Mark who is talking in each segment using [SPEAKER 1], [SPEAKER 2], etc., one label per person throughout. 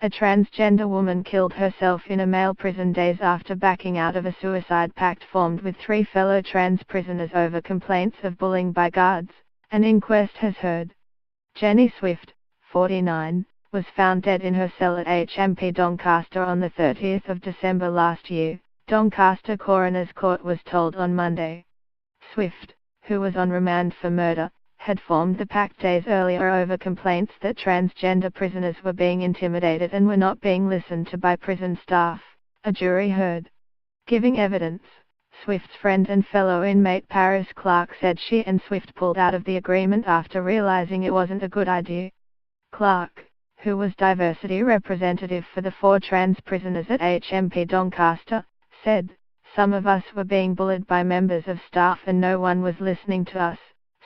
[SPEAKER 1] A transgender woman killed herself in a male prison days after backing out of a suicide pact formed with 3 fellow trans prisoners over complaints of bullying by guards, an inquest has heard. Jenny Swift, 49, was found dead in her cell at HMP Doncaster on the 30th of December last year, Doncaster Coroner's Court was told on Monday. Swift, who was on remand for murder, had formed the pact days earlier over complaints that transgender prisoners were being intimidated and were not being listened to by prison staff, a jury heard. Giving evidence, Swift's friend and fellow inmate Paris Clark said she and Swift pulled out of the agreement after realizing it wasn't a good idea. Clark, who was diversity representative for the 4 trans prisoners at HMP Doncaster, said, "Some of us were being bullied by members of staff and no one was listening to us,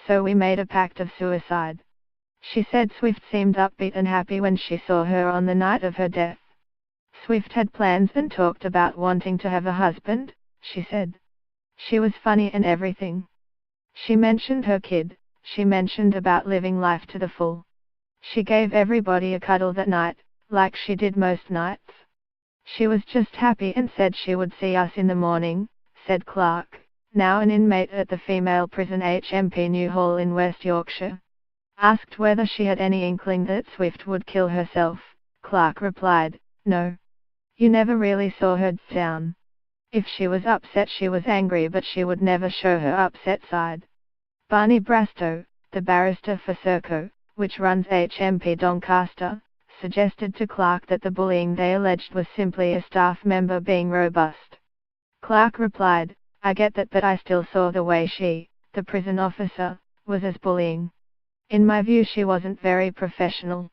[SPEAKER 1] so we made a pact of suicide." She said Swift seemed upbeat and happy when she saw her on the night of her death. Swift had plans and talked about wanting to have a husband, she said. She was funny and everything. She mentioned her kid, she mentioned about living life to the full. She gave everybody a cuddle that night, like she did most nights. She was just happy and said she would see us in the morning, said Clark, now an inmate at the female prison HMP New Hall in West Yorkshire. Asked whether she had any inkling that Swift would kill herself, Clark replied, "No. You never really saw her down. If she was upset she was angry but she would never show her upset side." Barney Brastow, the barrister for Serco, which runs HMP Doncaster, suggested to Clark that the bullying they alleged was simply a staff member being robust. Clark replied, "I get that, but I still saw the way she, the prison officer, was as bullying. In my view she wasn't very professional."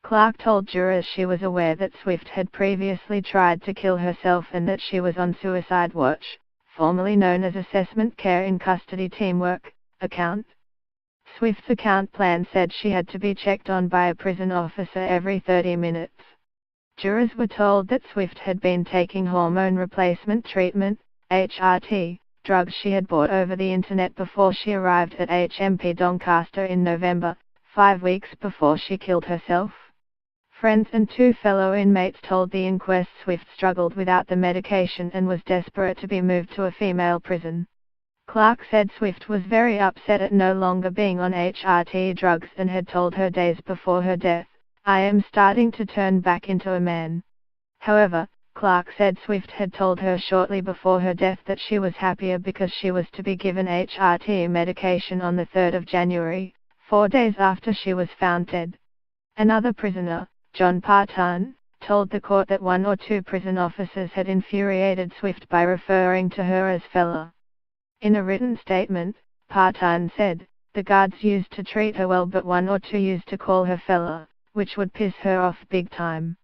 [SPEAKER 1] Clark told jurors she was aware that Swift had previously tried to kill herself and that she was on Suicide Watch, formerly known as Assessment Care in Custody Teamwork, account. Swift's account plan said she had to be checked on by a prison officer every 30 minutes. Jurors were told that Swift had been taking hormone replacement treatment, HRT, drugs she had bought over the internet before she arrived at HMP Doncaster in November, 5 weeks before she killed herself. Friends and 2 fellow inmates told the inquest Swift struggled without the medication and was desperate to be moved to a female prison. Clark said Swift was very upset at no longer being on HRT drugs and had told her days before her death, "I am starting to turn back into a man." However, Clark said Swift had told her shortly before her death that she was happier because she was to be given HRT medication on the 3rd of January, 4 days after she was found dead. Another prisoner, John Partan, told the court that 1 or 2 prison officers had infuriated Swift by referring to her as fella. In a written statement, Partan said, "The guards used to treat her well but 1 or 2 used to call her fella, which would piss her off big time.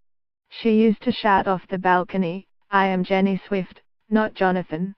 [SPEAKER 1] She used to shout off the balcony, 'I am Jenny Swift, not Jonathan.'"